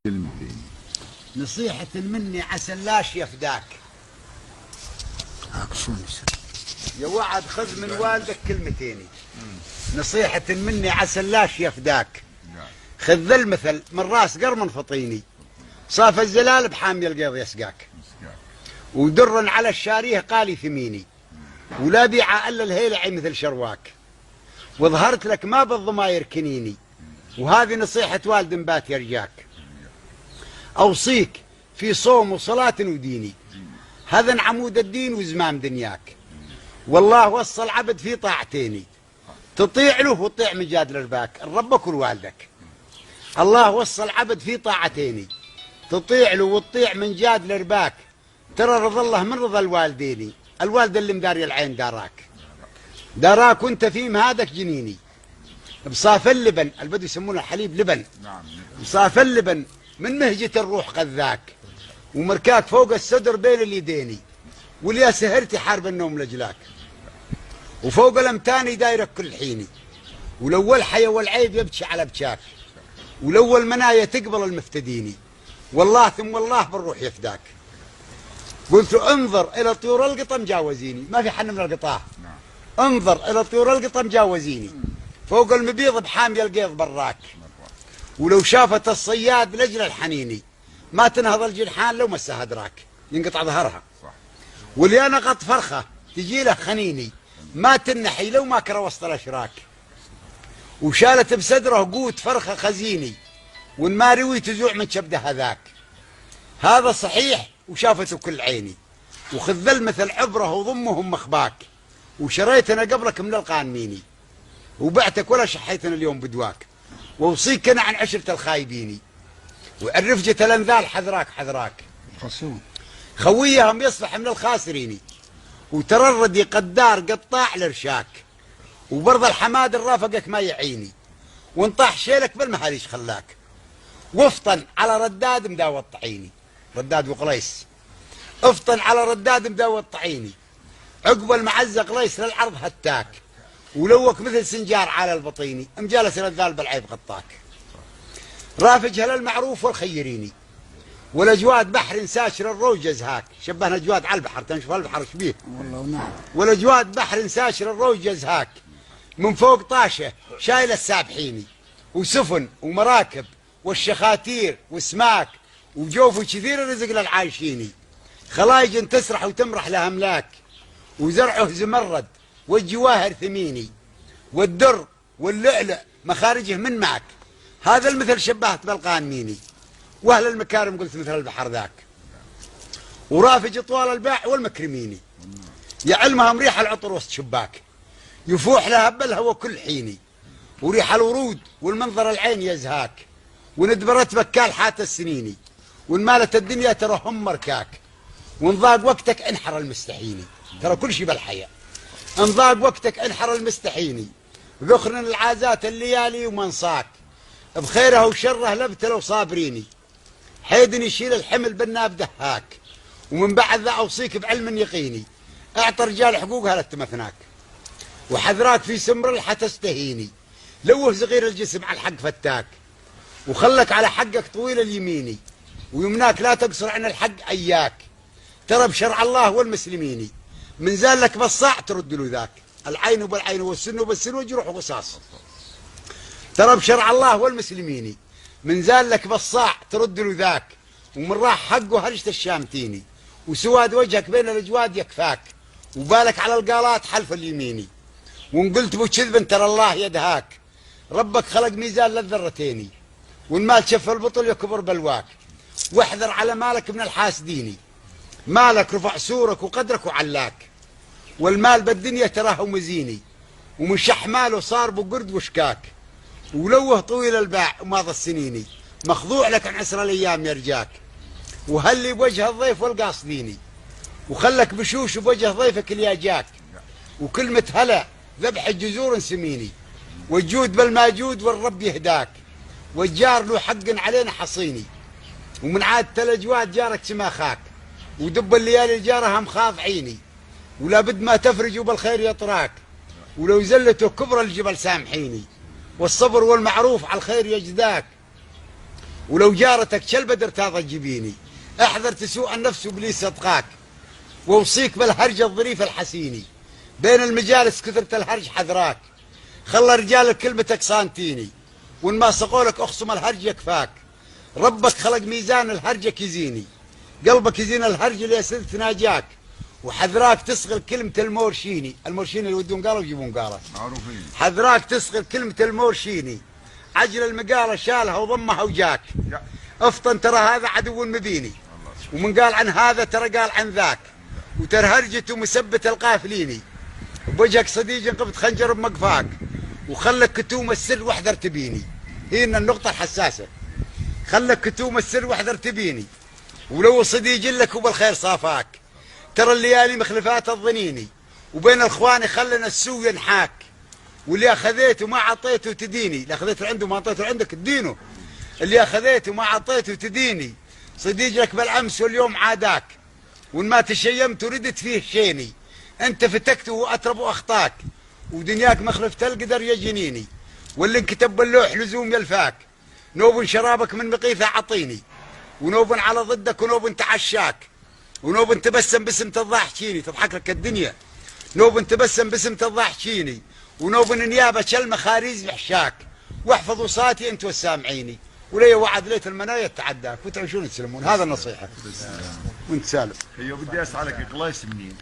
كلمتين. نصيحة مني عسلاش يفداك. يا وعد خذ من والدك كلمتيني. نصيحة مني عسلاش يفداك. خذ ذا المثل من راس قرمن فطيني. صاف الزلال بحامي القيض يسقاك. ودر على الشاريه قالي ثميني. ولا بيع الا الهيلعي مثل شرواك. وظهرت لك ما بالضماير كنيني. وهذه نصيحة والد بات يرجاك. أوصيك في صوم وصلاة وديني. هذا عمود الدين وزمام دنياك. والله وصى العبد في طاعتيني. تطيع له وتطيع من جاد لرباك ربك ووالدك. الله وصى العبد في طاعتيني. تطيع له وتطيع من جاد لرباك. ترى رضا الله من رضا الوالديني. الوالد اللي مداري العين داراك وانت في مهادك جنيني. بصاف اللبن البدو يسمونه الحليب لبن. بصاف اللبن من مهجة الروح غذاك. ومركاك فوق الصدر بين اليديني. واليا سهرتي حارب النوم لجلاك. وفوق الامتاني دايرك كل حيني. ولو الحيا والعيب يبكي على بكاك. ولو المنايا تقبل المفتديني. والله ثم والله بالروح يفداك. قلت انظر الى طيور القطا مجاوزيني. ما في حن من القطاع. انظر الى طيور القطا مجاوزيني. فوق المبيض بحامي القيض براك. ولو شافت الصياد لجل الحنيني. ما تنهض الجنحان لو مسها دراك. ينقطع ظهرها. واللي نقط فرخه تجي له خنيني. ما تنحي لو ما كره وسط الاشراك. وشالت بصدره قوت فرخه خزيني. وان ما روي تزوع من شبده هذاك. هذا صحيح وشافته كل عيني. وخذ ذا المثل عبره وضمهم مخباك. وشريتنا قبلك من القانميني. وبعتك ولا شحيتنا اليوم بدواك. ووصيك انا عن عشرة الخايبيني. وعرفجة الانذال حذراك. خويهم يصبح من الخاسرين. وتررد قدار قطاع الارشاك. وبرض الحماد الرافقك ما يعيني. وانطاح شيلك بالمهاليش خلاك. وافطن على رداد مداوى الطعيني. رداد وقليس. افطن على رداد مداوى الطعيني. عقب المعزق ليس للعرض هتاك. ولوك مثل سنجار على البطيني. مجالس رذال بالعيب غطاك. رافجها للمعروف والخيريني. والاجواد بحر ساشر الروج يزهاك. شبهنا اجواد على البحر. تنشوف البحر شبيه والله نعم. والاجواد بحر ساشر الروج يزهاك. من فوق طاشه شايل السابحيني. وسفن ومراكب والشخاتير وسماك. وجوف كثير الرزق للعايشيني. خلايج تسرح وتمرح لها املاك. وزرعه زمرد والجواهر ثميني. والدر واللؤلؤ مخارجه من معك. هذا المثل شبهت بالقانميني. واهل المكارم قلت مثل البحر ذاك. ورافج طوال الباع والمكرميني. يعلمهم ريح العطر وسط شباك. يفوح لها بالهوى كل حيني. وريح الورود والمنظر العين يزهاك. وندبرت بكال حات السنيني. وانمالت الدنيا ترى هم مركاك. وانضاق وقتك انحر المستحيني. ترى كل شيء بالحياة. انضاق وقتك انحر المستحيني. ذخرن العازات الليالي ومنصاك. بخيرها وشرها لبتلو صابريني. حيدن يشيل الحمل بالناب دهاك. ومن بعد ذا اوصيك بعلم يقيني. اعطى رجال حقوقها لتمثناك. وحذراك في سمر حتستهيني. لوه صغير الجسم على الحق فتاك. وخلك على حقك طويل اليميني. ويمناك لا تقصر عن الحق اياك. ترى بشرع الله والمسلمين. من زال لك بالصاع ترد له ذاك. العين بالعين والسن بالسن وجروح وقصاص. ترى بشرع الله والمسلمين. من زال لك بالصاع ترد له ذاك. ومن راح حقه هرجة الشامتيني. وسواد وجهك بين الاجواد يكفاك. وبالك على القالات حلف اليميني. وان قلت بكذب ترى الله يدهاك. ربك خلق ميزان للذرتيني. والمال شف البطل يكبر بلواك. واحذر على مالك من الحاسديني. مالك رفع سورك وقدرك وعلاك. والمال بالدنيا تراه مزيني. ومن شح ماله صار بقرد وشكاك. ولوه طويل الباع وماضى السنيني. مخضوع لك عن عسر الايام يرجاك. وهلي بوجه الضيف والقاصديني. وخلك بشوش بوجه ضيفك اللي يجاك. وكلمة هلا ذبح الجزور سميني. والجود بالماجود والرب يهداك. والجار له حق علينا حصيني. ومن عادة الاجواد جارك سماخاك. ودب الليالي جارها مخاض عيني. ولا بد ما تفرج بالخير يطراك. ولو زلته كبر الجبل سامحيني. والصبر والمعروف على الخير يجداك. ولو جارتك شلبدر ترضى تجيبيني. احذر تسوء النفس وابليس يطغاك، واوصيك بالهرج الظريف الحسيني، بين المجالس كثرة الهرج حذراك، خلى رجال كلمتك صانتيني، وان ما سقولك اخصم الهرج يكفاك. ربك خلق ميزان الهرجك يزيني، قلبك يزين الهرج اللي يسد تناجاك، وحذراك تصغر كلمة المورشيني. المورشيني اللي يودون قاله ويجيبون قاله معروفين. حذراك تصغر كلمة المورشيني، عجل المقالة شالها وضمها وجاك. افطن ترى هذا عدو مبيني، ومن قال عن هذا ترى قال عن ذاك، وترى هرجته مثبت القافليني، بوجهك صديق قبت خنجر بمقفاك، وخلك كتوم السر واحذر تبيني. هنا النقطة الحساسة، خلك كتوم السر واحذر تبيني، ولو صديق لك وبالخير صافاك. ترى الليالي مخلفات الظنيني، وبين الاخوان خلنا السوء ينحاك، واللي اخذيته ما عطيته تديني. اللي اخذيته عنده ما اعطيته عندك تدينه، اللي اخذيته ما عطيته تديني. صديق لك بالامس واليوم عاداك، وان ما تشيمت وردت فيه شيني. انت فتكته واترب واخطاك، ودنياك مخلفة القدر يا جنيني، واللي انكتب باللوح لزوم يلفاك. نوب شرابك من مقيثة عطيني، ونوب على ضدك، ونوب تعشاك، ونوب تبسم باسم تضحكيني تضحك لك الدنيا. نوب تبسم باسم تضحكيني، ونوب نيابة شلمة خاريز يحشاك. واحفظوا صاتي انت والسامعيني، ولي وعد ليت المنايا تعداك، وتعيشون تسلمون. هذا النصيحة. وانت سالم. بدي اسالك قليس منين؟